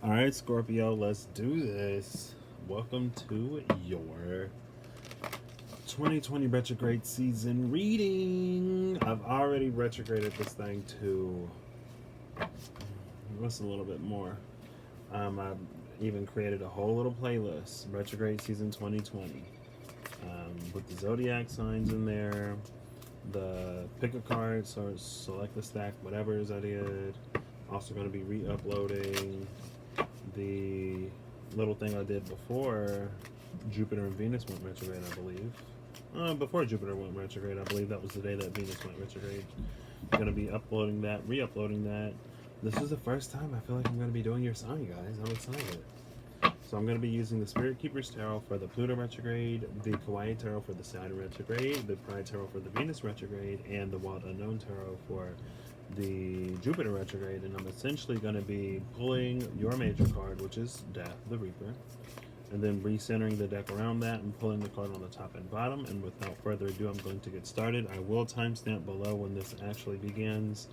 All right, Scorpio, let's do this. Welcome to your 2020 retrograde season reading. I've already retrograded this thing to what's a little bit more. I've even created a whole little playlist, retrograde season 2020, with the zodiac signs in there, the pick a card, so select the stack, whatever is I did. Also going to be re-uploading the little thing I did before Jupiter and Venus went retrograde, I believe. Before Jupiter went retrograde, I believe that was the day that Venus went retrograde. I'm going to be uploading that, re-uploading that. This is the first time I feel like I'm going to be doing your sign, guys. I'm excited. So I'm going to be using the Spirit Keepers Tarot for the Pluto retrograde, the Kawaii Tarot for the Saturn retrograde, the Pride Tarot for the Venus retrograde, and the Wild Unknown Tarot for the Jupiter retrograde. And I'm essentially going to be pulling your major card, which is Death, the Reaper, and then recentering the deck around that and pulling the card on the top and bottom. And without further ado, I'm going to get started. I will timestamp below when this actually begins.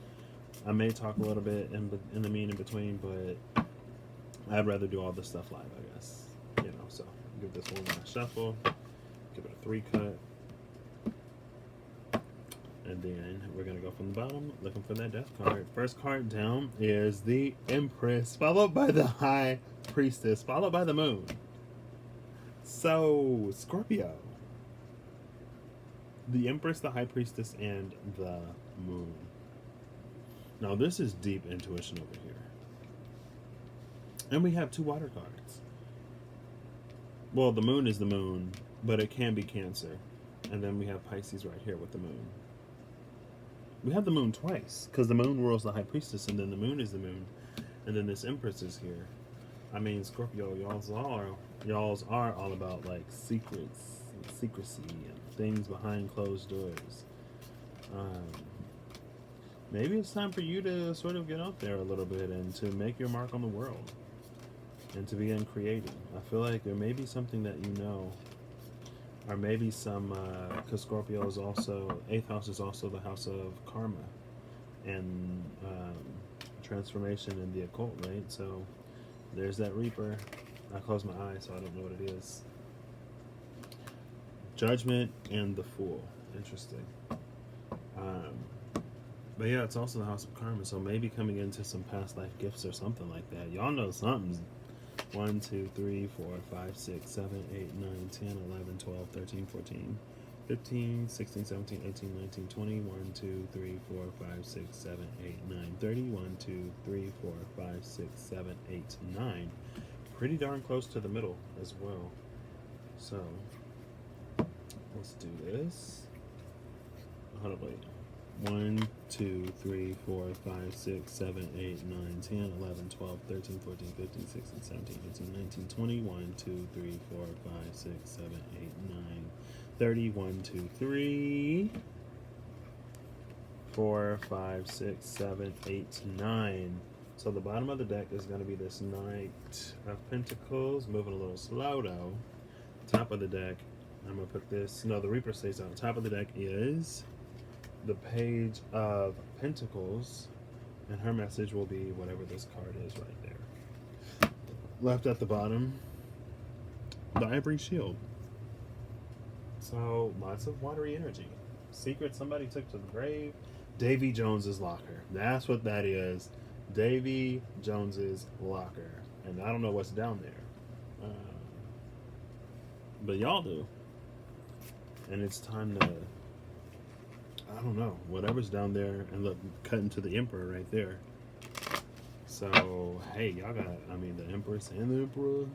I may talk a little bit in the mean in between, but I'd rather do all this stuff live, I guess. So give this one last shuffle, give it a 3 cut, and then we're going to go from the bottom, looking for that death card. First card down is the Empress, followed by the High Priestess, followed by the Moon. So, Scorpio. The Empress, the High Priestess, and the Moon. Now, this is deep intuition over here. And we have 2 water cards. Well, the Moon is the Moon, but it can be Cancer. And then we have Pisces right here with the Moon. We have the Moon twice, because the Moon rules the High Priestess, and then the Moon is the Moon. And then this Empress is here. I mean, Scorpio, y'all's are all about, like, secrets, and secrecy, and things behind closed doors. Maybe it's time for you to sort of get out there a little bit and to make your mark on the world and to begin creating. I feel like there may be something that you know, or maybe some, because Scorpio is also, 8th house is also the house of karma and transformation in the occult, right? So there's that Reaper. I closed my eyes, so I don't know what it is. Judgment and the Fool. Interesting. But yeah, it's also the house of karma, so maybe coming into some past life gifts or something like that. Y'all know something's 1, 2, 3, 4, 5, 6, 7, 8, 9, 10, 11, 12, 13, 14, 15, 16, 17, 18, 19, 20, 1, 2, 3, 4, 5, 6, 7, 8, 9, 30, 1, 2, 3, 4, 5, 6, 7, 8, 9. Pretty darn close to the middle as well. So, let's do this. Hold on, wait. 1, 2, 3, 4, 5, 6, 7, 8, 9, 10, 11, 12, 13, 14, 15, 16, 17, 18, 19, 20, 1, 2, 3, 4, 5, 6, 7, 8, 9, 30, 1, 2, 3, 4, 5, 6, 7, 8, 9. So the bottom of the deck is going to be this Knight of Pentacles, moving a little slow though. Top of the deck, I'm going to put this, no, the Reaper stays on. Top of the deck is the Page of Pentacles, and her message will be whatever this card is right there. Left at the bottom, the Ivory Shield. So lots of watery energy. Secret somebody took to the grave. Davy Jones's locker. That's what that is. Davy Jones's locker. And I don't know what's down there, but y'all do. And it's time to, I don't know, whatever's down there, and look, cutting to the Emperor right there. So, hey, y'all got, the Empress and the Emperor.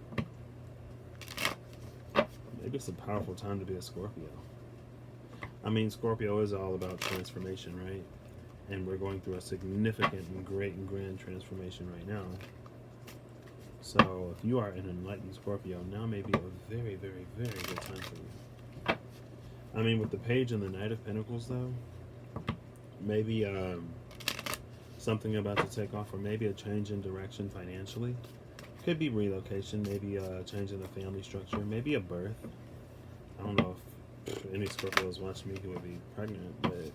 Maybe it's a powerful time to be a Scorpio. Scorpio is all about transformation, right? And we're going through a significant and great and grand transformation right now. So, if you are an enlightened Scorpio, now may be a very, very, very good time for you. With the Page and the Knight of Pentacles, though, maybe something about to take off, or maybe a change in direction financially. Could be relocation, maybe a change in the family structure, maybe a birth. I don't know if any Scorpios watch me who would be pregnant, but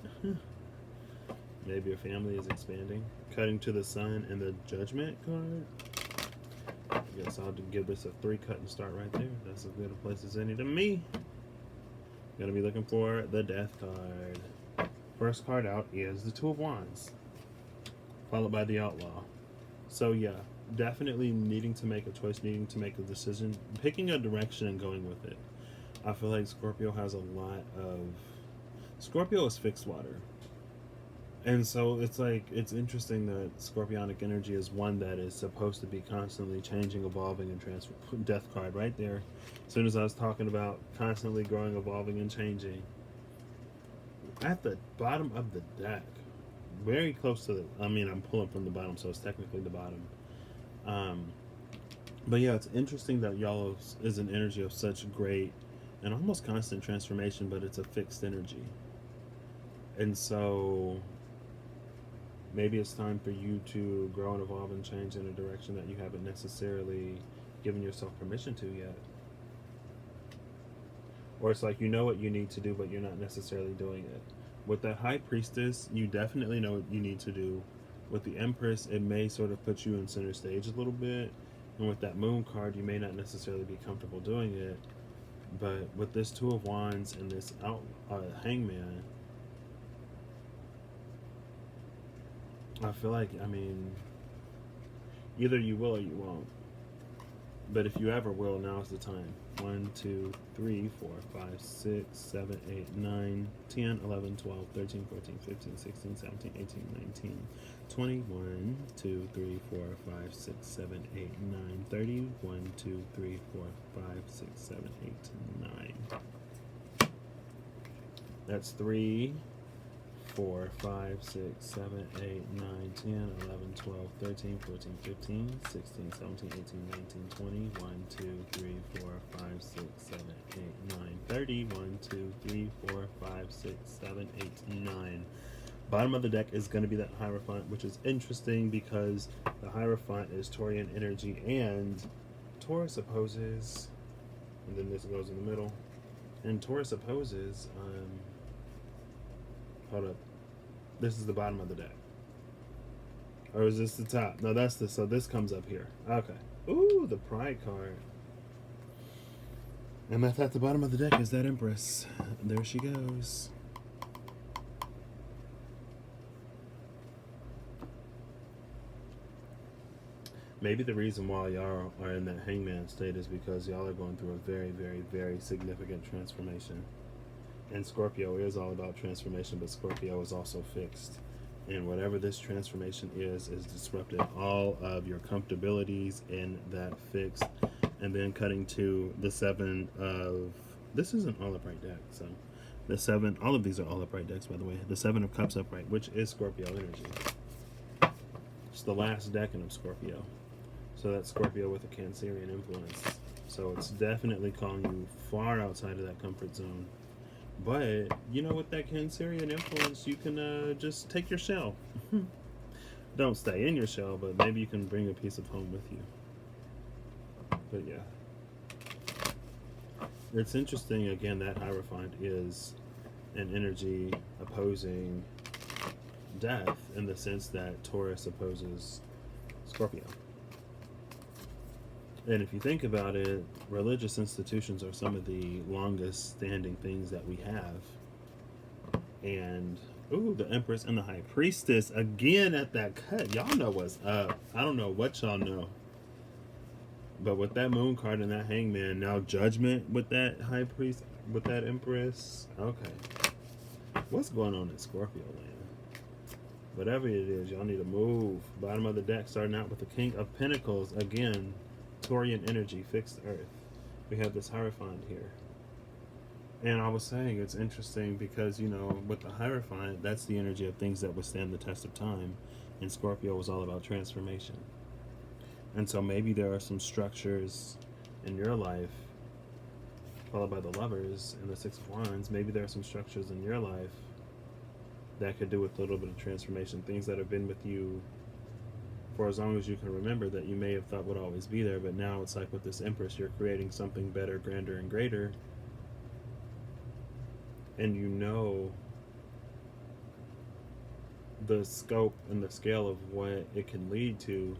maybe your family is expanding. Cutting to the Sun and the Judgment card. I'll give this a 3 cut and start right there. That's as good a place as any to me. Gonna be looking for the Death card. First card out is the Two of Wands, followed by the Outlaw. So yeah, definitely needing to make a choice, needing to make a decision, picking a direction and going with it. I feel like Scorpio has a lot of... Scorpio is fixed water. And so it's like, it's interesting that Scorpionic energy is one that is supposed to be constantly changing, evolving, and transfer. Death card right there. As soon as I was talking about constantly growing, evolving, and changing. At the bottom of the deck, very close to the... I mean, I'm pulling from the bottom, so it's technically the bottom. But yeah, it's interesting that y'all is an energy of such great and almost constant transformation, but it's a fixed energy. And so maybe it's time for you to grow and evolve and change in a direction that you haven't necessarily given yourself permission to yet. Or it's like you know what you need to do, but you're not necessarily doing it. With the High Priestess, you definitely know what you need to do. With the Empress, it may sort of put you in center stage a little bit. And with that Moon card, you may not necessarily be comfortable doing it. But with this Two of Wands and this Hangman, I feel like, I mean, either you will or you won't. But if you ever will, now's the time. 1, 2, 3, 4, 5, 6, 7, 8, 9, 10, 11, 12, 13, 14, 15, 16, 17, 18, 19, 20, 1, 2, 3, 4, 5, 6, 7, 8, 9, 30, 1, 2, 3, 4, 5, 6, 7, 8, 9. That's 3, 4, 5, 6, 7, 8, 9, 10, 11, 12, 13, 14, 15, 16, 17, 18, 19, 20, 1, 2, 3, 4, 5, 6, 7, 8, 9, 30, 1, 2, 3, 4, 5, 6, 7, 8, 9. Bottom of the deck is going to be that Hierophant, which is interesting because the Hierophant is Taurian energy and Taurus opposes, and then this goes in the middle, and Taurus opposes, hold up. This is the bottom of the deck. Or is this the top? No, that's the... So this comes up here. Okay. Ooh, the Pride card. And at the bottom of the deck is that Empress. There she goes. Maybe the reason why y'all are in that Hangman state is because y'all are going through a very, very, very significant transformation. And Scorpio is all about transformation, but Scorpio is also fixed. And whatever this transformation is disrupting all of your comfortabilities in that fixed. And then cutting to the 7 of... This is an all upright deck, so... The 7... All of these are all upright decks, by the way. The 7 of Cups upright, which is Scorpio energy. It's the last decan of Scorpio. So that's Scorpio with a Cancerian influence. So it's definitely calling you far outside of that comfort zone. But, you know, with that Cancerian influence, you can just take your shell. Don't stay in your shell, but maybe you can bring a piece of home with you. But yeah. It's interesting, again, that Hierophant is an energy opposing death in the sense that Taurus opposes Scorpio. And if you think about it, religious institutions are some of the longest standing things that we have. And, ooh, the Empress and the High Priestess again at that cut. Y'all know what's up. I don't know what y'all know. But with that Moon card and that Hangman, now Judgment with that High Priest, with that Empress. Okay. What's going on in Scorpio land? Whatever it is, y'all need to move. Bottom of the deck, starting out with the King of Pentacles. Again, Taurian energy, fixed earth. We have this Hierophant here. And I was saying it's interesting because, you know, with the Hierophant, that's the energy of things that withstand the test of time. And Scorpio was all about transformation. And so maybe there are some structures in your life, followed by the Lovers and the Six of Wands. Maybe there are some structures in your life that could do with a little bit of transformation. Things that have been with you for as long as you can remember that you may have thought would always be there, but now it's like with this Empress, you're creating something better, grander, and greater. And you know the scope and the scale of what it can lead to,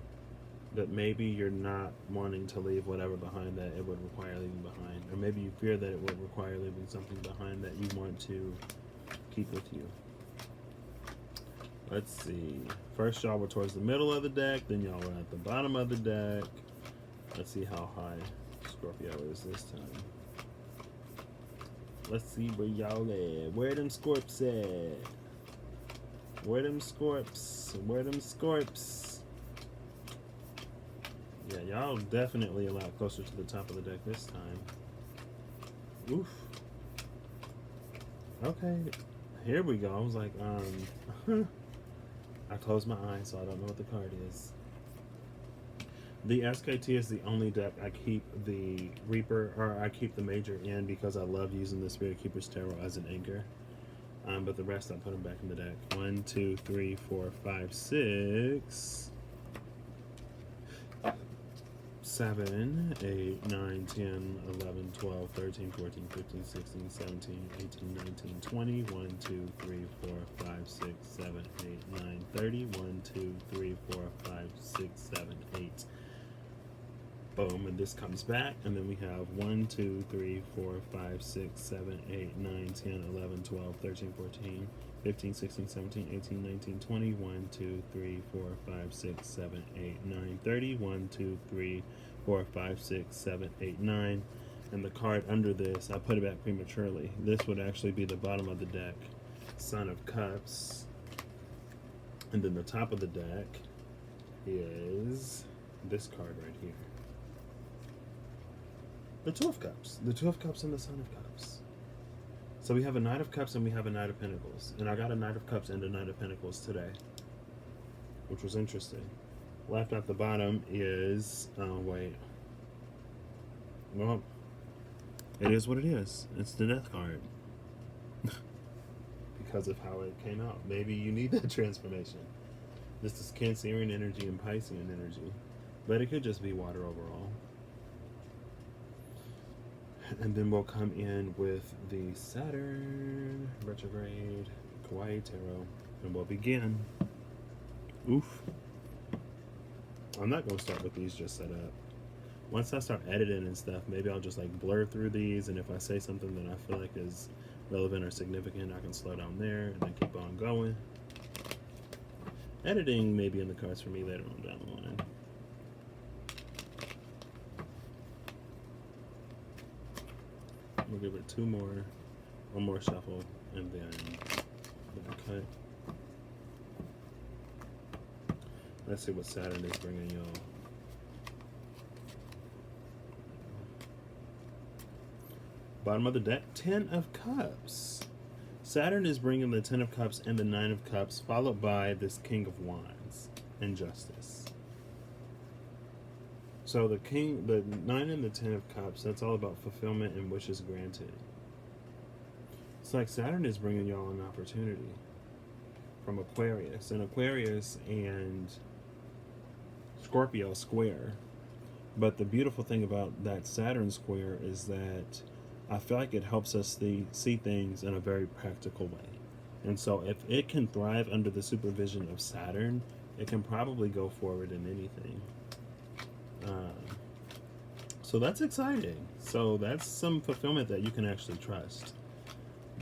that maybe you're not wanting to leave whatever behind that it would require leaving behind. Or maybe you fear that it would require leaving something behind that you want to keep with you. Let's see. First, y'all were towards the middle of the deck, then y'all were at the bottom of the deck. Let's see how high Scorpio is this time. Let's see where y'all at. Where them Scorps at? Where them Scorps? Where them Scorps? Yeah, y'all definitely a lot closer to the top of the deck this time. Oof. Okay. Here we go. I was like, I closed my eyes, so I don't know what the card is. The SKT is the only deck I keep the Reaper, or I keep the Major in because I love using the Spirit Keeper's Tarot as an anchor. But the rest I put them back in the deck. 1, 2, 3, 4, 5, 6, 7, 8, 9, 10, 11, 12, 13, 14, 15, 16, 17, 18, 19, 20. 1, 2, 3, 4, 5, 6, 7, 8, 9, 30. 1, 2, 3, 4, 5, 6, 7, 8. Boom, and this comes back, and then we have 1, 2, 3, 4, 5, 6, 7, 8, 9, 10, 11, 12, 13, 14, 15, 16, 17, 18, 19, 20. 1, 2, 3, 4, 5, 6, 7, 8, 9, 30. 1, 2, 3, 4, 5, 6, 7, 8, 9. And the card under this, I put it back prematurely. This would actually be the bottom of the deck, Son of Cups. And then the top of the deck is this card right here. The Two of Cups. The Two of Cups and the Son of Cups. So we have a Knight of Cups and we have a Knight of Pentacles. And I got a Knight of Cups and a Knight of Pentacles today, which was interesting. Left at the bottom is, wait. Well, it is what it is. It's the Death card. Because of how it came out. Maybe you need that transformation. This is Cancerian energy and Piscean energy. But it could just be water overall. And then we'll come in with the Saturn retrograde Kawaii Tarot, and we'll begin. Oof. I'm not going to start with these just set up. Once I start editing and stuff, maybe I'll just like blur through these, and if I say something that I feel like is relevant or significant, I can slow down there and then keep on going. Editing may be in the cards for me later on down the line. We'll give it one more shuffle, and then cut. Let's see what Saturn is bringing y'all. Bottom of the deck, 10 of Cups. Saturn is bringing the 10 of Cups and the 9 of Cups, followed by this King of Wands and Justice. So the 9 and the 10 of Cups, that's all about fulfillment and wishes granted. It's like Saturn is bringing y'all an opportunity from Aquarius. And Aquarius and Scorpio square. But the beautiful thing about that Saturn square is that I feel like it helps us see things in a very practical way. And so if it can thrive under the supervision of Saturn, it can probably go forward in anything. So that's exciting. So that's some fulfillment that you can actually trust.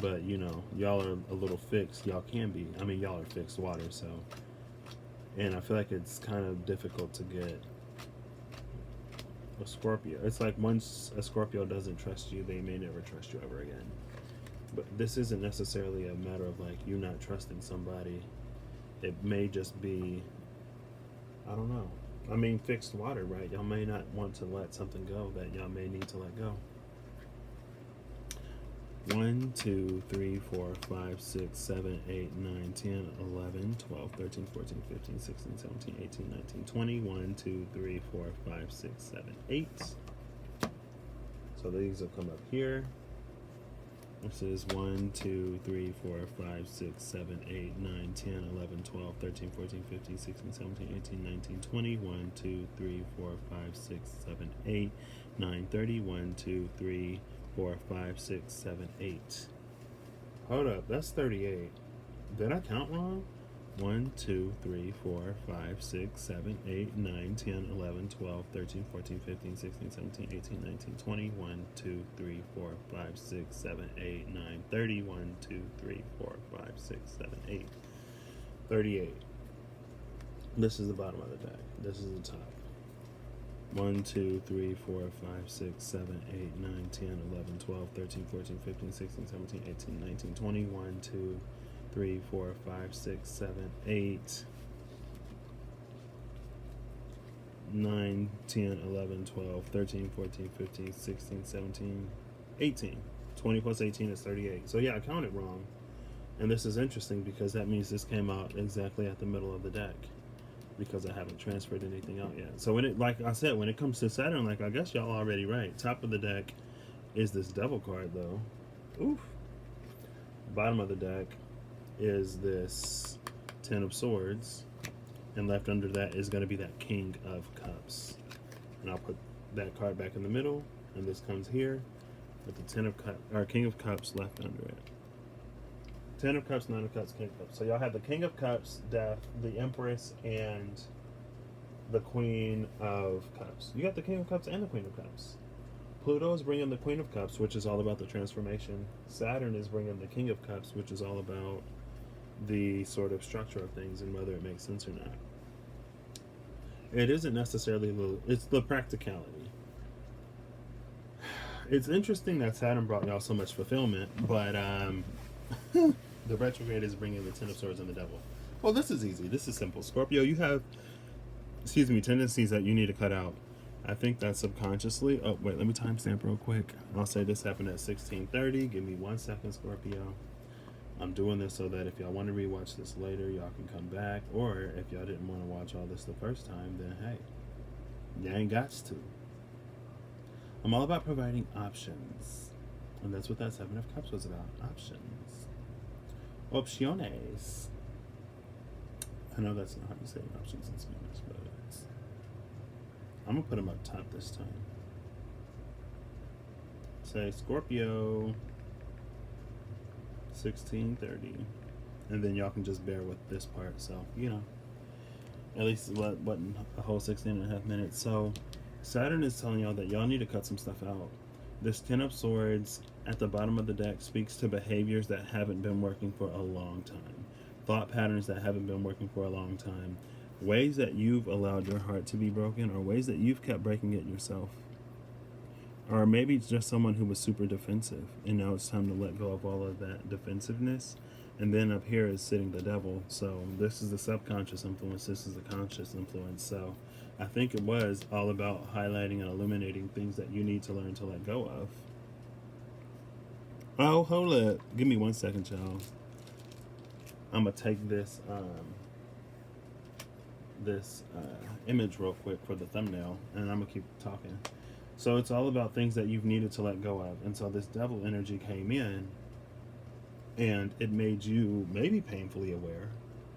But, you know, y'all are a little fixed. Y'all can be. I mean, y'all are fixed water, so. And I feel like it's kind of difficult to get a Scorpio. It's like once a Scorpio doesn't trust you, they may never trust you ever again. But this isn't necessarily a matter of like you not trusting somebody. It may just be, I don't know. I mean, fixed water, right? Y'all may not want to let something go that y'all may need to let go. 1, 2, 3, 4, 5, 6, 7, 8, 9, 10, 11, 12, 13, 14, 15, 16, 17, 18, 19, 20. 1, 2, 3, 4, 5, 6, 7, 8. So these will come up here. This is 1, 2, 3, 4, 5, 6, 7, 8, 9, 10, 11, 12, 13, 14, 15, 16, 17, 18, 19, 20. 1, 2, 3, 4, 5, 6, 7, 8, 9, 30. 1, 2, 3, 4, 5, 6, 7, 8. Hold up, that's 38. Did I count wrong? 1, 2, 3, 4, 5, 6, 7, 8, 9, 10, 11, 12, 13, 14, 15, 16, 17, 18, 19, 20. 1, 2, 3, 4, 5, 6, 7, 8, 9, 30. 1, 2, 3, 4, 5, 6, 7, 8. 38. This is the bottom of the deck. This is the top. 1, 2, 3, 4, 5, 6, 7, 8, 9, 10, 11, 12, 13, 14, 15, 16, 17, 18, 19, 20. 1, 2, 3, 4, 5, 6, 7, 8, 9, 10, 11, 12, 13, 14, 15, 16, 17, 18. 20 plus 18 is 38. So yeah, I counted wrong. And this is interesting because that means this came out exactly at the middle of the deck, because I haven't transferred anything out yet. So when it, like I said, when it comes to Saturn, like, I guess y'all already right. Top of the deck is this Devil card, though. Oof. Bottom of the deck is this Ten of Swords, and left under that is going to be that King of Cups. And I'll put that card back in the middle, and this comes here with the King of Cups left under it. 10 of Cups, 9 of Cups, King of Cups. So y'all have the King of Cups, Death, the Empress, and the Queen of Cups. You got the King of Cups and the Queen of Cups. Pluto is bringing the Queen of Cups, which is all about the transformation. Saturn is bringing the King of Cups, which is all about the sort of structure of things and whether it makes sense or not. It isn't necessarily it's the practicality. It's interesting that Saturn brought y'all so much fulfillment, but the retrograde is bringing the Ten of Swords and the Devil. Well, this is easy. This is simple. Scorpio, you have, tendencies that you need to cut out. I think that subconsciously. Oh, wait, let me timestamp real quick. I'll say this happened at 16:30. Give me 1 second, Scorpio. I'm doing this so that if y'all want to rewatch this later, y'all can come back. Or if y'all didn't want to watch all this the first time, then hey, you ain't got to. I'm all about providing options. And that's what that Seven of Cups was about. Options. Opciones. I know that's not how you say options in Spanish, but I'm going to put them up top this time. Say Scorpio 16:30. And then y'all can just bear with this part. So, at least what a whole 16.5 minutes. So Saturn is telling y'all that y'all need to cut some stuff out. This Ten of Swords at the bottom of the deck speaks to behaviors that haven't been working for a long time. Thought patterns that haven't been working for a long time. Ways that you've allowed your heart to be broken, or ways that you've kept breaking it yourself. Or maybe it's just someone who was super defensive, and now it's time to let go of all of that defensiveness. And then up here is sitting the Devil. So this is the subconscious influence, this is the conscious influence. So I think it was all about highlighting and illuminating things that you need to learn to let go of. Oh, hold up. Give me 1 second, y'all. I'm going to take this image real quick for the thumbnail, and I'm going to keep talking. So it's all about things that you've needed to let go of. And so this Devil energy came in, and it made you maybe painfully aware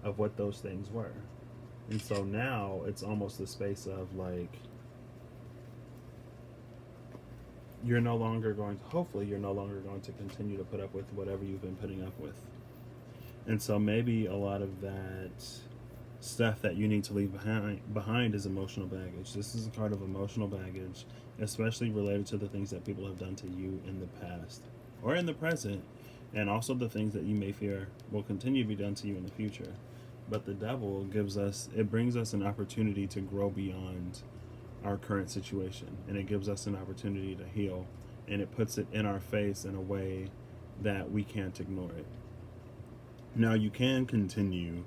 of what those things were. And so now it's almost the space of like, hopefully you're no longer going to continue to put up with whatever you've been putting up with. And so maybe a lot of that stuff that you need to leave behind is emotional baggage. This is a card of emotional baggage, especially related to the things that people have done to you in the past or in the present, and also the things that you may fear will continue to be done to you in the future. But the Devil brings us an opportunity to grow beyond our current situation, and it gives us an opportunity to heal, and it puts it in our face in a way that we can't ignore it. Now, you can continue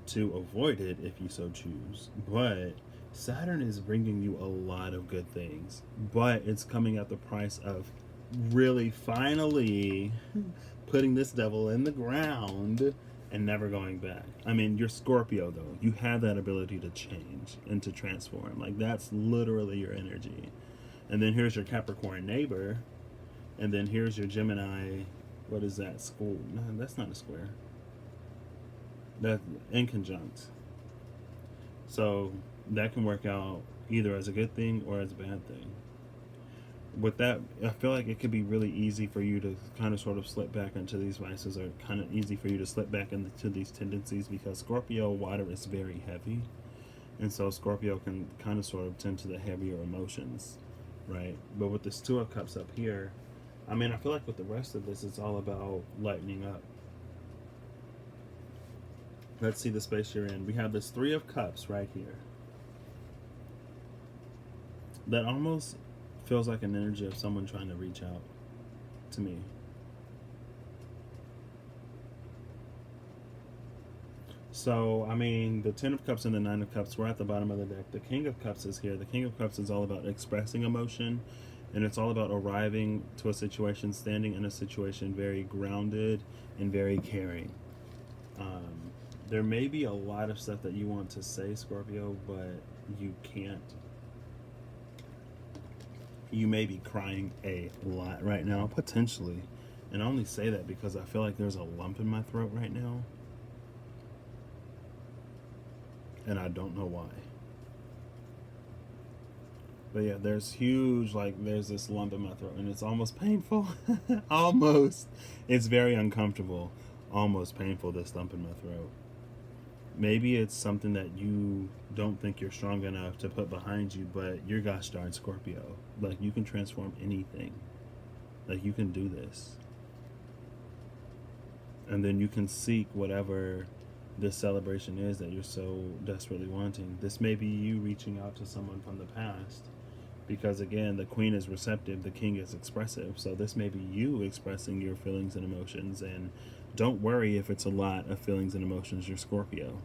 to avoid it if you so choose, but Saturn is bringing you a lot of good things, but it's coming at the price of really finally putting this Devil in the ground and never going back. I mean, you're Scorpio, though. You have that ability to change and to transform. Like, that's literally your energy. And then here's your Capricorn neighbor. And then here's your Gemini. What is that? No, that's not a square. That's inconjunct. So that can work out either as a good thing or as a bad thing. with that, I feel like it could be really easy for you to kind of sort of slip back into these vices, or kind of easy for you to slip back into these tendencies, because Scorpio water is very heavy, and so Scorpio can kind of sort of tend to the heavier emotions, right? But with this Two of Cups up here, I mean, I feel like with the rest of this, it's all about lightening up. Let's see the space you're in. We have this Three of Cups right here. That almost feels like an energy of someone trying to reach out to me. So, I mean, the Ten of Cups and the Nine of Cups, we're at the bottom of the deck. The King of Cups is here. The King of Cups is all about expressing emotion, and it's all about arriving to a situation, standing in a situation very grounded and very caring. There may be a lot of stuff that you want to say, Scorpio, but you can't. You may be crying a lot right now, potentially. And I only say that because I feel like there's a lump in my throat right now. And I don't know why. But yeah, there's huge, like, there's this lump in my throat, and it's almost painful. Almost. It's very uncomfortable. Almost painful, this lump in my throat. Maybe it's something that you don't think you're strong enough to put behind you, but you're gosh darn Scorpio. Like, you can transform anything. Like, you can do this. And then you can seek whatever this celebration is that you're so desperately wanting. This may be you reaching out to someone from the past. Because again, the Queen is receptive, the King is expressive. So this may be you expressing your feelings and emotions. And don't worry if it's a lot of feelings and emotions. You're Scorpio.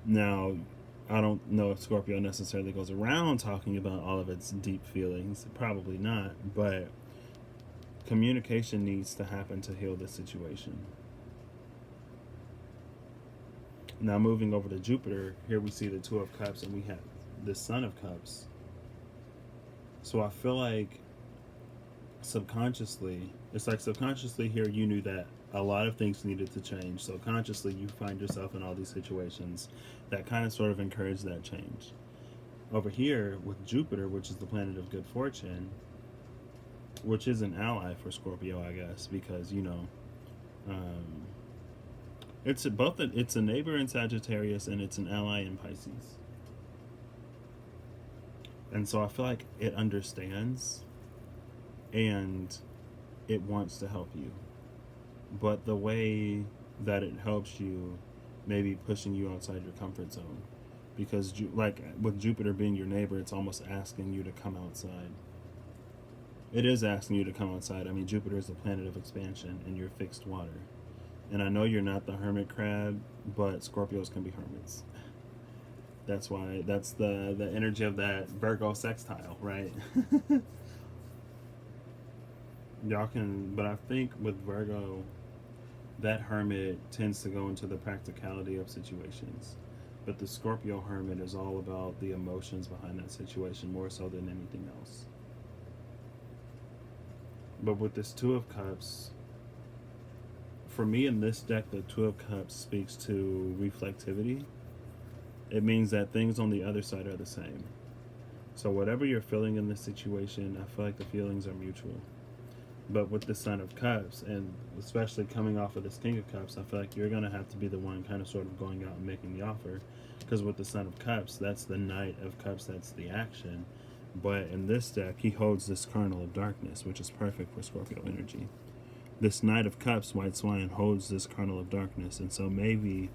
Now, I don't know if Scorpio necessarily goes around talking about all of its deep feelings. Probably not. But communication needs to happen to heal this situation. Now, moving over to Jupiter, here we see the Two of Cups, and we have the Son of Cups. So I feel like subconsciously, it's like subconsciously here you knew that a lot of things needed to change. So consciously you find yourself in all these situations that kind of sort of encourage that change. Over here with Jupiter, which is the planet of good fortune, which is an ally for Scorpio, I guess, because, you know, it's a neighbor in Sagittarius and it's an ally in Pisces. And so I feel like it understands and it wants to help you. But the way that it helps you may be pushing you outside your comfort zone. Because, like, with Jupiter being your neighbor, it's almost asking you to come outside. It is asking you to come outside. I mean, Jupiter is the planet of expansion and you're fixed water. And I know you're not the hermit crab, but Scorpios can be hermits. That's why, that's the energy of that Virgo sextile, right? Y'all can, but I think with Virgo, that hermit tends to go into the practicality of situations. But the Scorpio hermit is all about the emotions behind that situation more so than anything else. But with this Two of Cups, for me in this deck, the Two of Cups speaks to reflectivity. It means that things on the other side are the same. So whatever you're feeling in this situation, I feel like the feelings are mutual. But with the Son of Cups, and especially coming off of this King of Cups, I feel like you're going to have to be the one kind of sort of going out and making the offer. Because with the Son of Cups, that's the Knight of Cups, that's the action. But in this deck, he holds this Kernel of Darkness, which is perfect for Scorpio energy. This Knight of Cups, White Swan, holds this Kernel of Darkness. And so maybe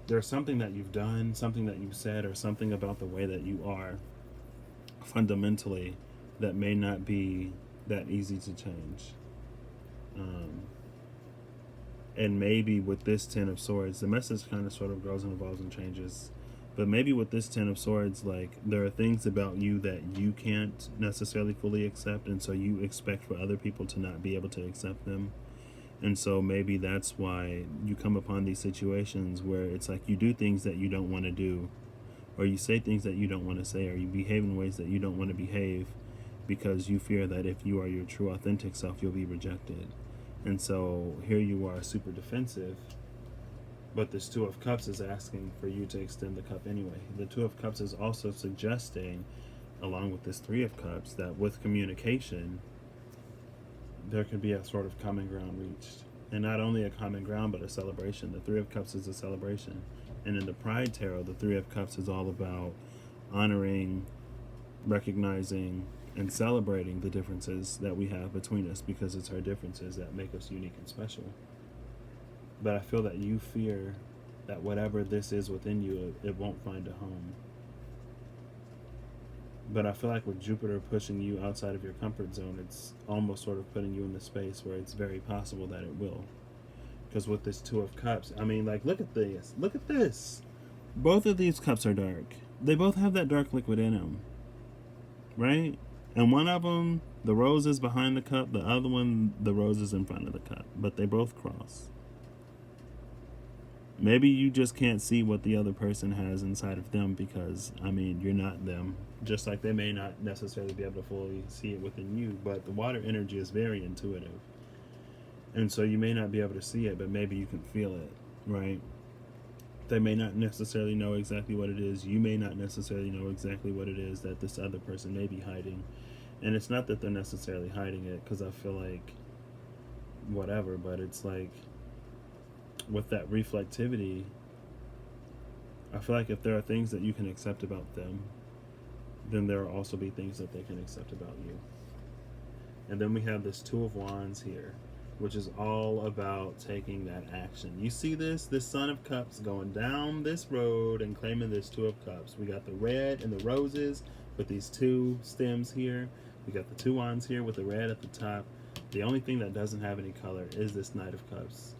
there's something that you've done, something that you've said, or something about the way that you are fundamentally that may not be that easy to change. And maybe with this Ten of Swords, the message kind of sort of grows and evolves and changes. But maybe with this Ten of Swords, like, there are things about you that you can't necessarily fully accept, and so you expect for other people to not be able to accept them. And so maybe that's why you come upon these situations where it's like you do things that you don't want to do, or you say things that you don't want to say, or you behave in ways that you don't want to behave, because you fear that if you are your true authentic self, you'll be rejected. And so here you are super defensive, but this Two of Cups is asking for you to extend the cup anyway. The Two of Cups is also suggesting along with this Three of Cups, that with communication, there could be a sort of common ground reached. And not only a common ground, but a celebration. The Three of Cups is a celebration. And in the Pride Tarot, the Three of Cups is all about honoring, recognizing, and celebrating the differences that we have between us, because it's our differences that make us unique and special. But I feel that you fear that whatever this is within you, it won't find a home. But I feel like with Jupiter pushing you outside of your comfort zone, it's almost sort of putting you in the space where it's very possible that it will. Because with this Two of Cups, I mean, like, look at this. Look at this. Both of these cups are dark. They both have that dark liquid in them. Right? And one of them, the rose is behind the cup. The other one, the rose is in front of the cup. But they both cross. Maybe you just can't see what the other person has inside of them because, I mean, you're not them. Just like they may not necessarily be able to fully see it within you. But the water energy is very intuitive. And so you may not be able to see it, but maybe you can feel it, right? They may not necessarily know exactly what it is. You may not necessarily know exactly what it is that this other person may be hiding. And it's not that they're necessarily hiding it, because I feel like whatever, but it's like with that reflectivity, I feel like if there are things that you can accept about them, then there will also be things that they can accept about you. And then we have this Two of Wands here, which is all about taking that action. You see this Son of Cups going down this road and claiming this Two of Cups. We got the red and the roses with these two stems here. We got the two wands here with the red at the top. The only thing that doesn't have any color is this Knight of Cups.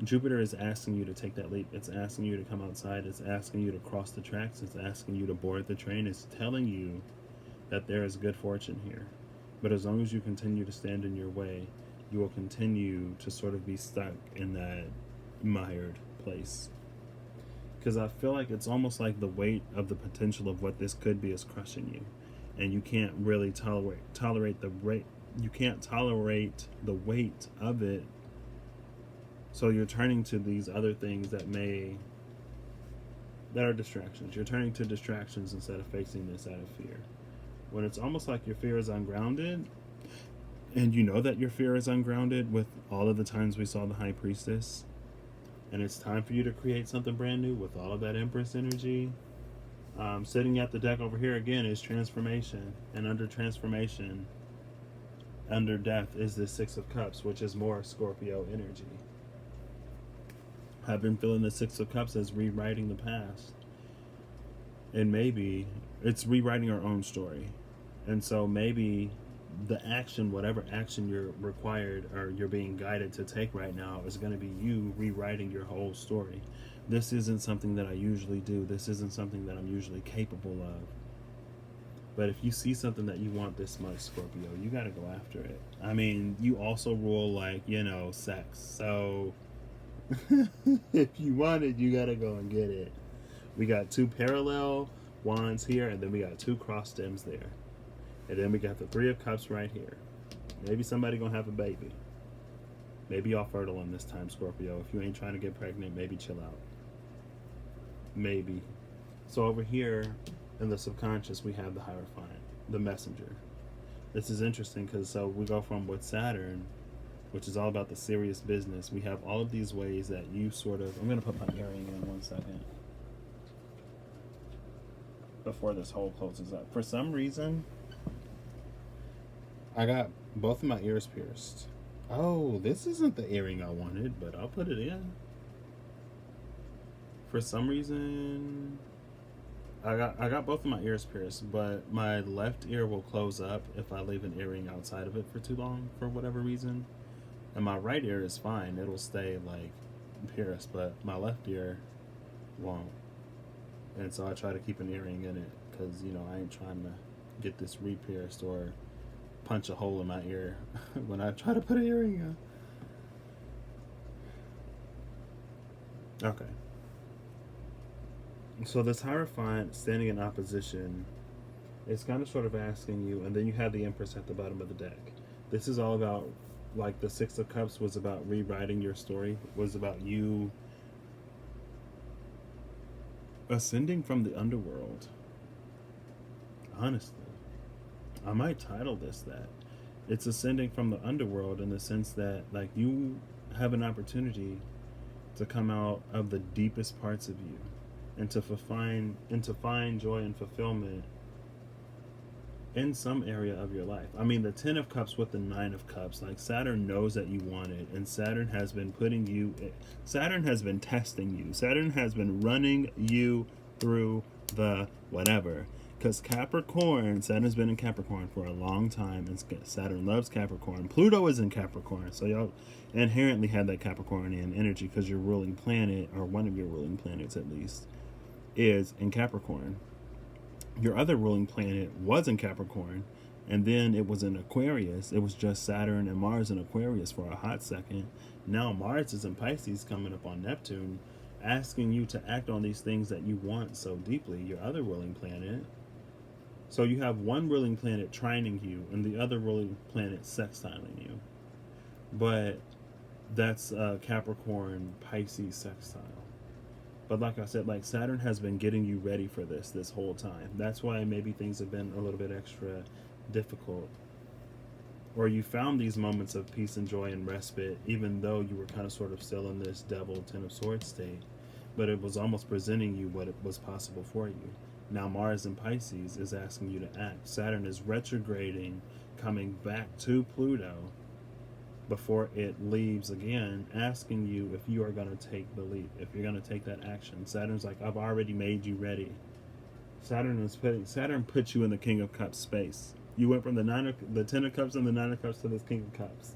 Jupiter is asking you to take that leap. It's asking you to come outside. It's asking you to cross the tracks. It's asking you to board the train. It's telling you that there is good fortune here. But as long as you continue to stand in your way, you will continue to sort of be stuck in that mired place. Because I feel like it's almost like the weight of the potential of what this could be is crushing you. And you can't really tolerate the rate. You can't tolerate the weight of it. So you're turning to these other things that are distractions. You're turning to distractions instead of facing this out of fear. When it's almost like your fear is ungrounded, and you know that your fear is ungrounded with all of the times we saw the High Priestess, and it's time for you to create something brand new with all of that Empress energy. Sitting at the deck over here again is transformation, and under transformation, under death, is this Six of Cups, which is more Scorpio energy. I've been feeling the Six of Cups as rewriting the past, and maybe it's rewriting our own story. And so maybe the action, whatever action you're required or you're being guided to take right now, is going to be you rewriting your whole story. This isn't something that I usually do. This isn't something that I'm usually capable of. But if you see something that you want this much, Scorpio, you got to go after it. I mean, you also rule, like, sex. So if you want it, you got to go and get it. We got two parallel wands here, and then we got two cross stems there. And then we got the Three of Cups right here. Maybe somebody gonna have a baby. Maybe y'all fertile on this time, Scorpio. If you ain't trying to get pregnant, maybe chill out. Maybe. So over here in the subconscious, we have the Hierophant, the messenger. This is interesting because so we go from with Saturn, which is all about the serious business. We have all of these ways that you sort of... I'm gonna put my earring in 1 second before this hole closes up. For some reason, I got both of my ears pierced. Oh, this isn't the earring I wanted, but I'll put it in. For some reason, I got both of my ears pierced, but my left ear will close up if I leave an earring outside of it for too long, for whatever reason. And my right ear is fine. It'll stay, like, pierced, but my left ear won't. And so I try to keep an earring in it because, I ain't trying to get this re-pierced or punch a hole in my ear when I try to put an earring in. Okay. So this Hierophant standing in opposition is kind of sort of asking you, and then you have the Empress at the bottom of the deck. This is all about, like, the Six of Cups was about rewriting your story, was about you ascending from the underworld. honestly. I might title this that. It's ascending from the underworld in the sense that, like, you have an opportunity to come out of the deepest parts of you and to find joy and fulfillment in some area of your life. I mean, the 10 of Cups with the 9 of Cups, like, Saturn knows that you want it, and Saturn has been Saturn has been testing you. Saturn has been running you through the whatever. Because Saturn's been in Capricorn for a long time, and Saturn loves Capricorn. Pluto is in Capricorn, so y'all inherently have that Capricornian energy because your ruling planet, or one of your ruling planets at least, is in Capricorn. Your other ruling planet was in Capricorn, and then it was in Aquarius. It was just Saturn and Mars in Aquarius for a hot second. Now Mars is in Pisces, coming up on Neptune, asking you to act on these things that you want so deeply, your other ruling planet. So you have one ruling planet trining you and the other ruling planet sextiling you. But that's Capricorn Pisces sextile. But like I said, like, Saturn has been getting you ready for this whole time. That's why maybe things have been a little bit extra difficult. Or you found these moments of peace and joy and respite, even though you were kind of sort of still in this Devil, Ten of Swords state. But it was almost presenting you what it was possible for you. Now Mars in Pisces is asking you to act. Saturn is retrograding, coming back to Pluto before it leaves again, asking you if you are going to take the leap, if you're going to take that action. Saturn's like, I've already made you ready. Saturn puts you in the King of Cups space. You went from the 10 of Cups and the 9 of Cups to this King of Cups.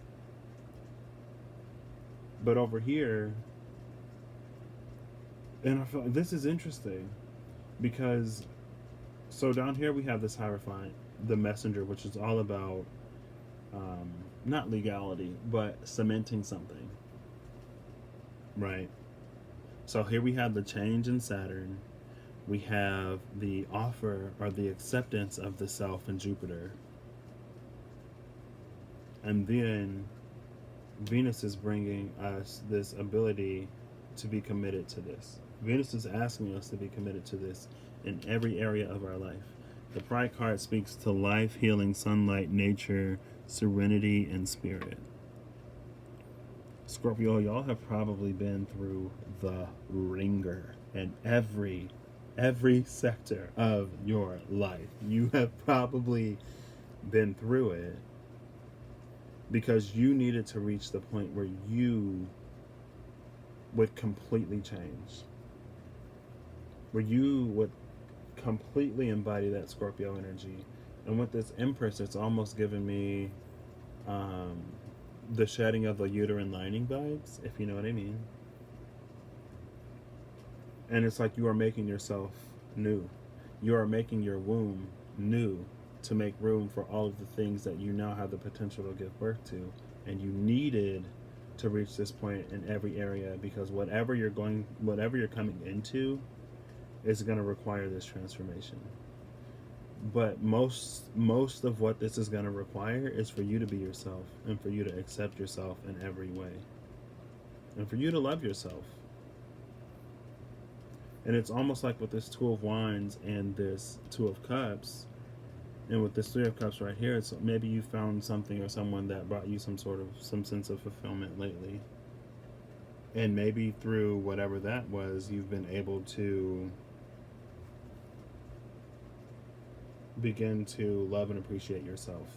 But over here, and I feel like this is interesting because, so down here we have this Hierophant, the Messenger, which is all about not legality, but cementing something, right? So here we have the change in Saturn. We have the offer or the acceptance of the self in Jupiter. And then Venus is bringing us this ability to be committed to this. Venus is asking us to be committed to this in every area of our life. The Pride card speaks to life, healing, sunlight, nature, serenity, and spirit. Scorpio, y'all have probably been through the ringer in every sector of your life. You have probably been through it because you needed to reach the point where you would completely change, where you would completely embody that Scorpio energy. And with this Empress, it's almost given me the shedding of the uterine lining vibes, if you know what I mean. And it's like you are making yourself new. You are making your womb new to make room for all of the things that you now have the potential to give birth to. And you needed to reach this point in every area because whatever you're coming into is going to require this transformation. But most of what this is going to require is for you to be yourself and for you to accept yourself in every way and for you to love yourself. And it's almost like with this Two of Wands and this Two of Cups and with this Three of Cups right here, it's maybe you found something or someone that brought you some sense of fulfillment lately. And maybe through whatever that was, you've been able to begin to love and appreciate yourself.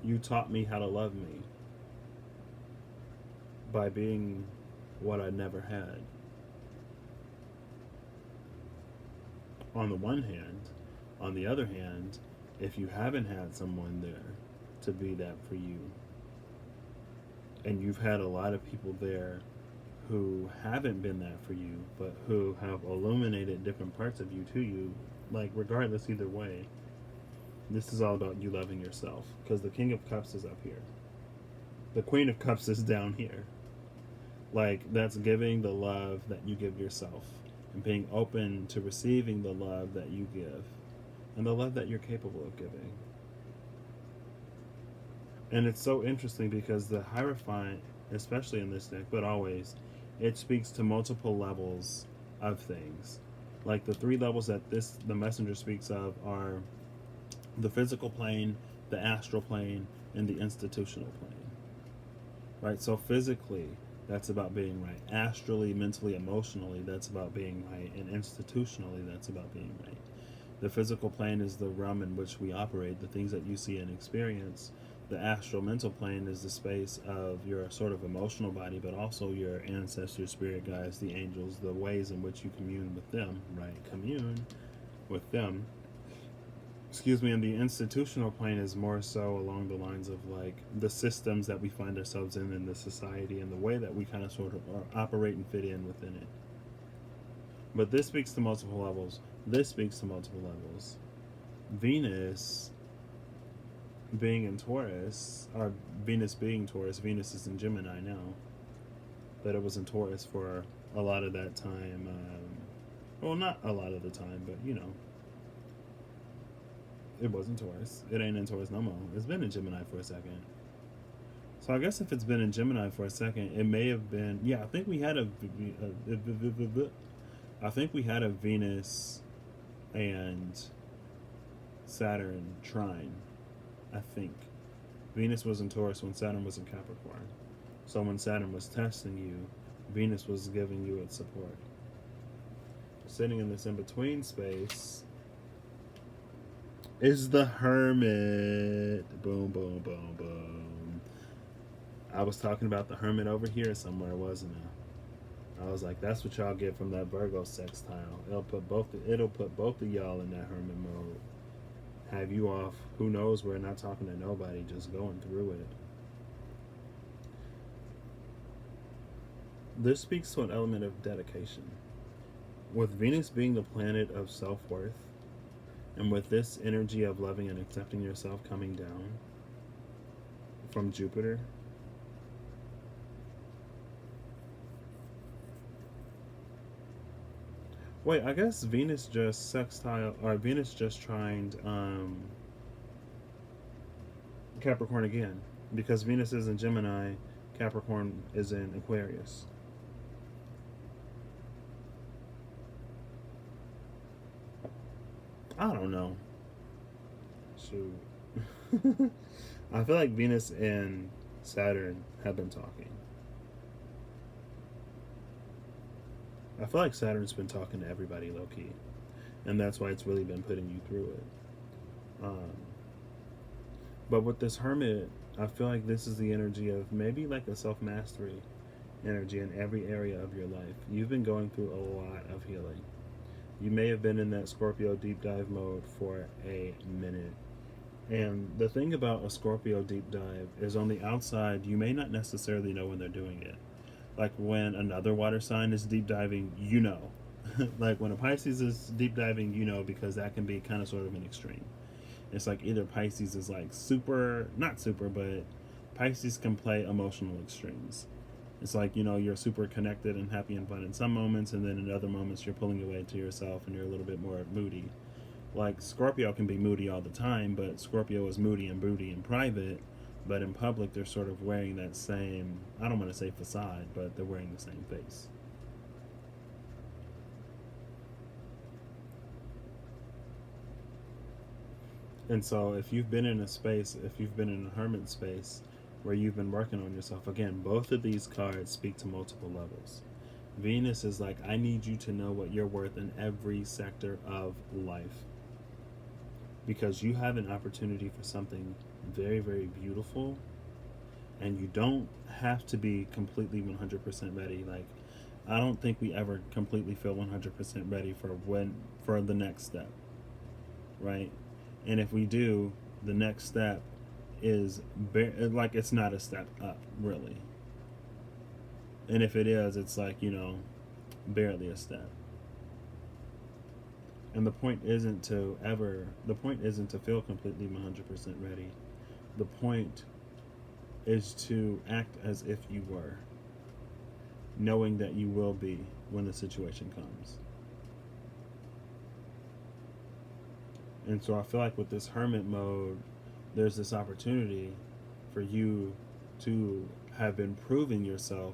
You taught me how to love me by being what I never had. On the one hand, on the other hand, if you haven't had someone there to be that for you, and you've had a lot of people there who haven't been that for you, but who have illuminated different parts of you to you, like, regardless either way, this is all about you loving yourself. Because the King of Cups is up here. The Queen of Cups is down here. Like, that's giving the love that you give yourself and being open to receiving the love that you give and the love that you're capable of giving. And it's so interesting because the Hierophant, especially in this deck, but always, it speaks to multiple levels of things. Like the three levels that the messenger speaks of are the physical plane, the astral plane, and the institutional plane. Right? So physically, that's about being right. Astrally, mentally, emotionally, that's about being right. And institutionally, that's about being right. The physical plane is the realm in which we operate, the things that you see and experience. The astral mental plane is the space of your sort of emotional body, but also your ancestors, spirit guides, the angels, the ways in which you commune with them, right? Commune with them. Excuse me. And the institutional plane is more so along the lines of like the systems that we find ourselves in the society and the way that we kind of sort of operate and fit in within it. But this speaks to multiple levels. This speaks to multiple levels. Venus being in Taurus, or Venus being Taurus, Venus is in Gemini now, but it was in Taurus for a lot of that time. Well, not a lot of the time, but you know, it was in Taurus. It ain't in Taurus no more. It's been in Gemini for a second. So I guess if it's been in Gemini for a second, it may have been. Yeah, I think we had I think we had a Venus and Saturn trine. I think Venus was in Taurus when Saturn was in Capricorn. So when Saturn was testing you, Venus was giving you its support. Sitting in this in between space is the Hermit. Boom, boom, boom, boom. I was talking about the Hermit over here somewhere, wasn't I? I was like, that's what y'all get from that Virgo sextile. It'll put both of y'all in that Hermit mode. Have you off, who knows where, not talking to nobody, just going through it. This speaks to an element of dedication. With Venus being the planet of self-worth, and with this energy of loving and accepting yourself coming down from Jupiter, wait, I guess Venus just sextile, or Venus just trined Capricorn again, because Venus is in Gemini, Capricorn is in Aquarius. I don't know. Shoot. I feel like Venus and Saturn have been talking. I feel like Saturn's been talking to everybody low key, and that's why it's really been putting you through it. Um, but with this Hermit, I feel like this is the energy of maybe like a self mastery energy in every area of your life. You've been going through a lot of healing. You may have been in that Scorpio deep dive mode for a minute. And the thing about a Scorpio deep dive is on the outside, you may not necessarily know when they're doing it. Like when another water sign is deep diving, you know. Like when a Pisces is deep diving, you know, because that can be kind of sort of an extreme. It's like either Pisces is like super, not super, but Pisces can play emotional extremes. It's like, you know, you're super connected and happy and fun in some moments, and then in other moments you're pulling away to yourself and you're a little bit more moody. Like Scorpio can be moody all the time, but Scorpio is moody and broody in private, but in public they're sort of wearing that same, I don't want to say facade, but they're wearing the same face. And so if you've been in a space, if you've been in a hermit space where you've been working on yourself, again, both of these cards speak to multiple levels. Venus is like, I need you to know what you're worth in every sector of life, because you have an opportunity for something very, very beautiful, and you don't have to be completely 100% ready. Like, I don't think we ever completely feel 100% ready for the next step, right? And if we do, the next step is like, it's not a step up, really. And if it is, it's like, you know, barely a step. And the point isn't to feel completely 100% ready. The point is to act as if you were, knowing that you will be when the situation comes. And so I feel like with this hermit mode, there's this opportunity for you to have been proving yourself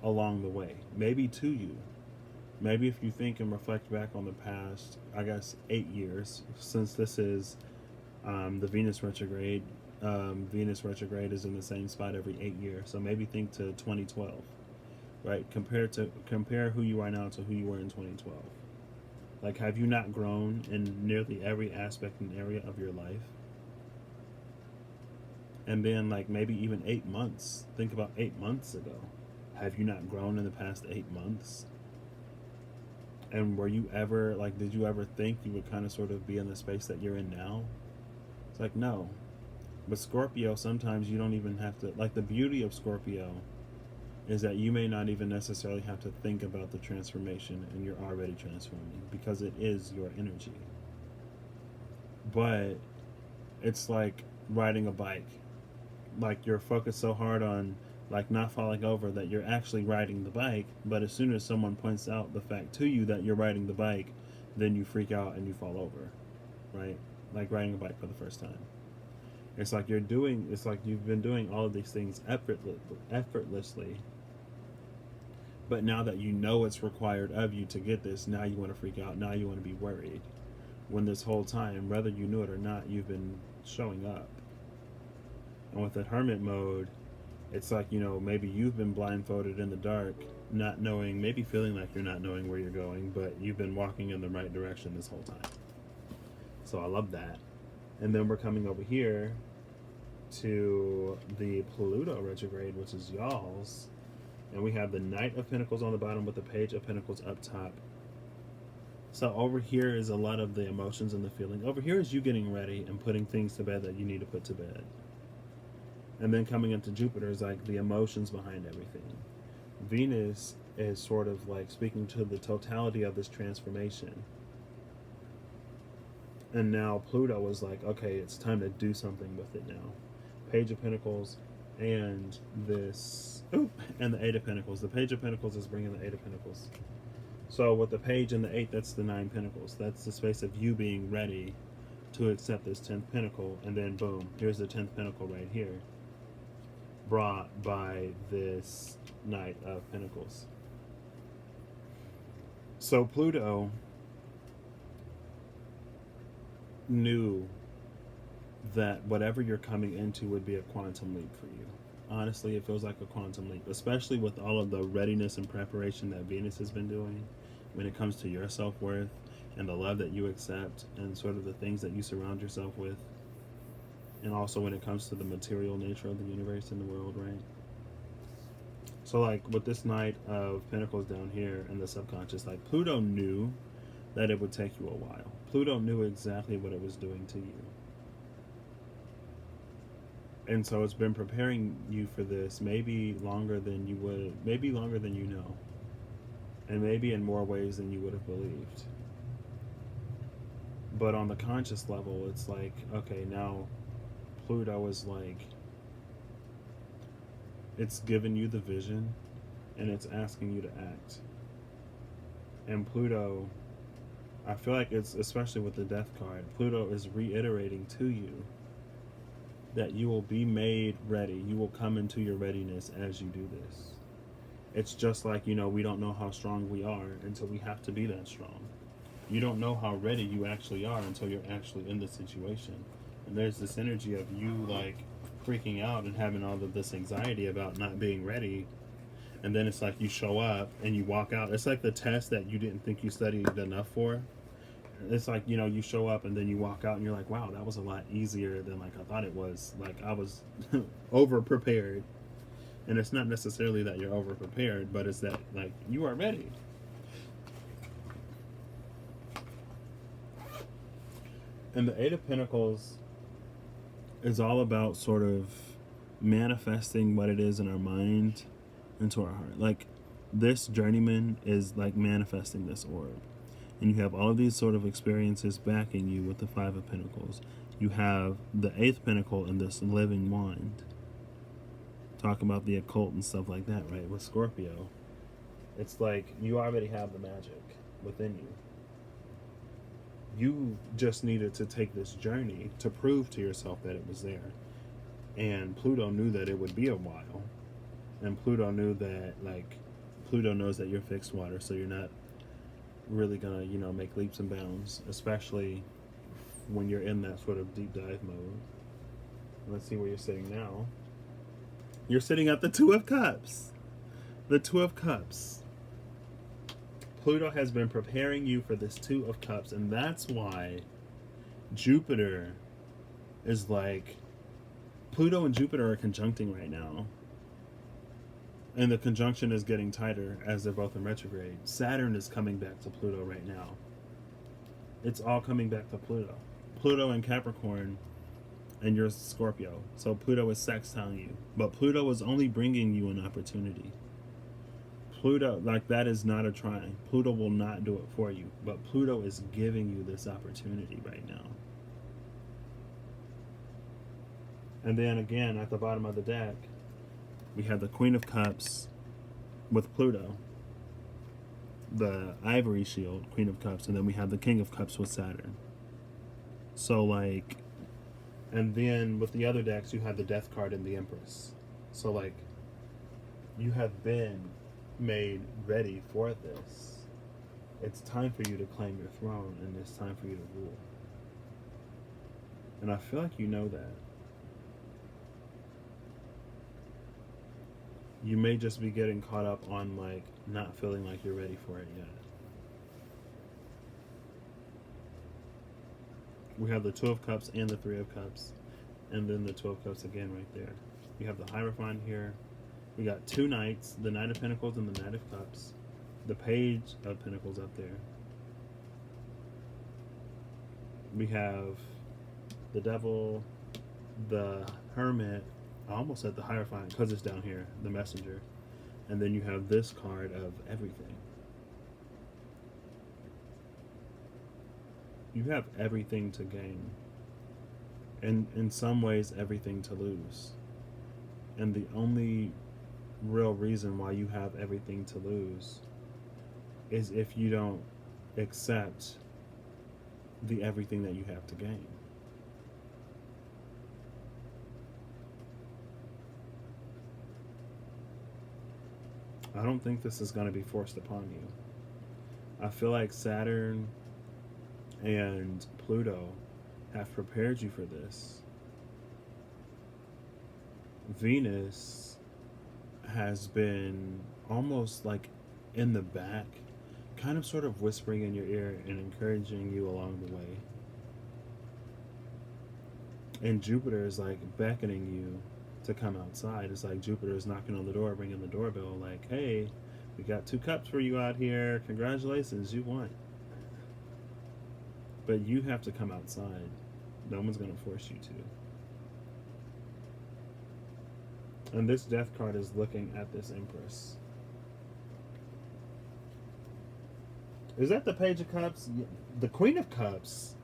along the way, maybe to you. Maybe if you think and reflect back on the past, I guess 8 years since this is the Venus retrograde. Venus retrograde is in the same spot every 8 years, so maybe think to 2012, right? Compare who you are now to who you were in 2012. Like, have you not grown in nearly every aspect and area of your life? And then, like, maybe even 8 months. Think about 8 months ago. Have you not grown in the past 8 months? And were you ever, like, did you ever think you would kind of sort of be in the space that you're in now? It's like, no. But Scorpio, sometimes you don't even have to, like, the beauty of Scorpio is that you may not even necessarily have to think about the transformation, and you're already transforming because it is your energy. But it's like riding a bike. Like, you're focused so hard on, like, not falling over that you're actually riding the bike, but as soon as someone points out the fact to you that you're riding the bike, then you freak out and you fall over, right? Like riding a bike for the first time. It's like you've been doing all of these things effortlessly, but now that you know it's required of you to get this, now you want to freak out, now you want to be worried, when this whole time, whether you knew it or not, you've been showing up. And with the hermit mode, it's like, maybe you've been blindfolded in the dark, not knowing, maybe feeling like you're not knowing where you're going, but you've been walking in the right direction this whole time. So I love that. And then we're coming over here to the Pluto retrograde, which is y'all's. And we have the Knight of Pentacles on the bottom with the Page of Pentacles up top. So over here is a lot of the emotions and the feeling. Over here is you getting ready and putting things to bed that you need to put to bed. And then coming into Jupiter is like the emotions behind everything. Venus is sort of like speaking to the totality of this transformation. And now Pluto is like, okay, it's time to do something with it now. Page of Pentacles and and the Eight of Pentacles. The Page of Pentacles is bringing the Eight of Pentacles. So with the Page and the Eight, that's the Nine Pentacles. That's the space of you being ready to accept this 10th Pentacle. And then boom, here's the 10th Pentacle right here, brought by this Knight of Pentacles. So Pluto knew that whatever you're coming into would be a quantum leap for you. Honestly, it feels like a quantum leap, especially with all of the readiness and preparation that Venus has been doing when it comes to your self-worth and the love that you accept and sort of the things that you surround yourself with. And also when it comes to the material nature of the universe and the world, right? So like with this Knight of Pentacles down here in the subconscious, like Pluto knew that it would take you a while. Pluto knew exactly what it was doing to you. And so it's been preparing you for this maybe longer than you know. And maybe in more ways than you would have believed. But on the conscious level, it's like, okay, now Pluto is like, it's given you the vision and it's asking you to act. And Pluto, I feel like it's, especially with the Death card, Pluto is reiterating to you that you will be made ready. You will come into your readiness as you do this. It's just like, we don't know how strong we are until we have to be that strong. You don't know how ready you actually are until you're actually in the situation. And there's this energy of you like freaking out and having all of this anxiety about not being ready. And then it's like you show up and you walk out. It's like the test that you didn't think you studied enough for. It's like, you show up and then you walk out and you're like, wow, that was a lot easier than like I thought it was. Like I was over prepared. And it's not necessarily that you're over prepared, but it's that like you are ready. And the Eight of Pentacles is all about sort of manifesting what it is in our mind into our heart. Like this journeyman is like manifesting this orb. And you have all of these sort of experiences backing you with the Five of Pentacles. You have the Eighth Pentacle and this living wand. Talk about the occult and stuff like that, right? With Scorpio. It's like you already have the magic within you. You just needed to take this journey to prove to yourself that it was there. And Pluto knew that it would be a while. And Pluto knew that, like, Pluto knows that you're fixed water, so you're not really gonna, make leaps and bounds, especially when you're in that sort of deep dive mode. Let's see where you're sitting now. You're sitting at the Two of Cups. The Two of Cups. Pluto has been preparing you for this Two of Cups, and that's why Jupiter is like, Pluto and Jupiter are conjuncting right now. And the conjunction is getting tighter as they're both in retrograde. Saturn is coming back to Pluto right now. It's all coming back to Pluto. Pluto in Capricorn, and you're Scorpio. So Pluto is sextiling you. But Pluto is only bringing you an opportunity. Pluto, like, that is not a trine. Pluto will not do it for you. But Pluto is giving you this opportunity right now. And then again, at the bottom of the deck, we have the Queen of Cups with Pluto. The Ivory Shield, Queen of Cups. And then we have the King of Cups with Saturn. So, like... And then with the other decks, you have the Death card and the Empress. So, like, you have been made ready for this. It's time for you to claim your throne, and it's time for you to rule. And I feel like you know that. You may just be getting caught up on, like, not feeling like you're ready for it yet. We have the Two of Cups and the Three of Cups. And then the Two of Cups again right there. We have the Hierophant here. We got two Knights, the Knight of Pentacles and the Knight of Cups. The Page of Pentacles up there. We have the Devil, the Hermit. I almost said the Hierophant because it's down here, the Messenger. And then you have this card of everything. You have everything to gain. And in some ways, everything to lose. And the only real reason why you have everything to lose is if you don't accept the everything that you have to gain. I don't think this is going to be forced upon you. I feel like Saturn and Pluto have prepared you for this. Venus has been almost like in the back, kind of sort of whispering in your ear and encouraging you along the way. And Jupiter is like beckoning you to come outside. It's like Jupiter is knocking on the door, ringing the doorbell, like, hey, we got 2 cups for you out here. Congratulations, you won. But you have to come outside. No one's going to force you to. And this Death card is looking at this Empress. Is that the Page of Cups? The Queen of Cups.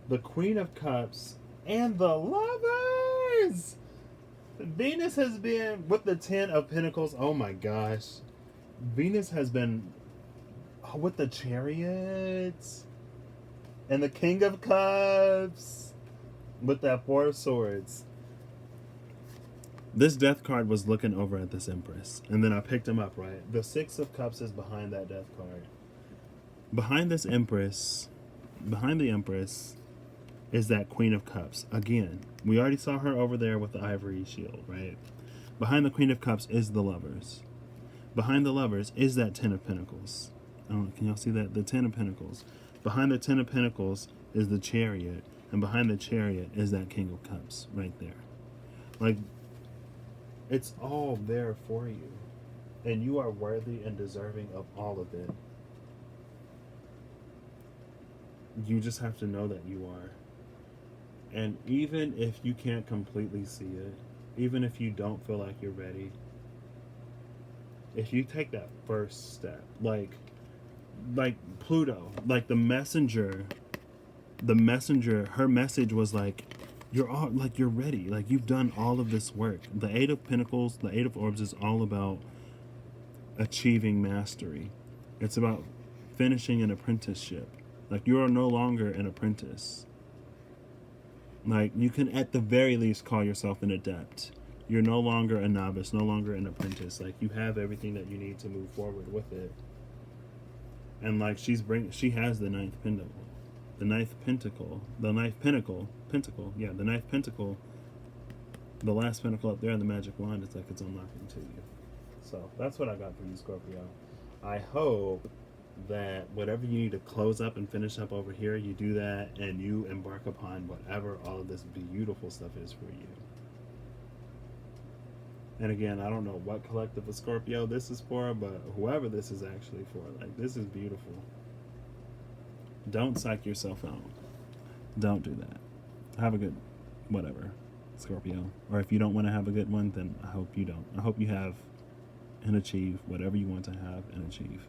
The Queen of Cups and the Lovers. Venus has been with the 10 of Pentacles. Oh my gosh. Venus has been with the Chariots. And the King of Cups with that 4 of Swords. This Death card was looking over at this Empress. And then I picked him up, right? The 6 of Cups is behind that Death card. Behind this Empress, behind the Empress, is that Queen of Cups. Again, we already saw her over there with the Ivory Shield, right? Behind the Queen of Cups is the Lovers. Behind the Lovers is that 10 of Pentacles. Can y'all see that? The 10 of Pentacles. Behind the 10 of Pentacles is the Chariot. And behind the Chariot is that King of Cups right there. Like, it's all there for you. And you are worthy and deserving of all of it. You just have to know that you are. And even if you can't completely see it, even if you don't feel like you're ready, if you take that first step, like Pluto, like the messenger, her message was like, you're ready. Like, you've done all of this work. The 8 of Pentacles, the 8 of Orbs is all about achieving mastery. It's about finishing an apprenticeship. Like, you are no longer an apprentice. Like, you can at the very least call yourself an adept. You're no longer a novice, no longer an apprentice. Like, you have everything that you need to move forward with it. And like, she has the ninth pentacle, the ninth pentacle, the ninth pentacle. Yeah, the ninth pentacle. The last pentacle up there in the magic wand. It's like it's unlocking to you. So that's what I got for you, Scorpio. I hope that whatever you need to close up and finish up over here, you do that, and you embark upon whatever all of this beautiful stuff is for you. And again, I don't know what collective of Scorpio this is for, but whoever this is actually for, like, this is beautiful. Don't psych yourself out. Don't do that. Have a good whatever, Scorpio. Or if you don't want to have a good one, then I hope you don't. I hope you have and achieve whatever you want to have and achieve.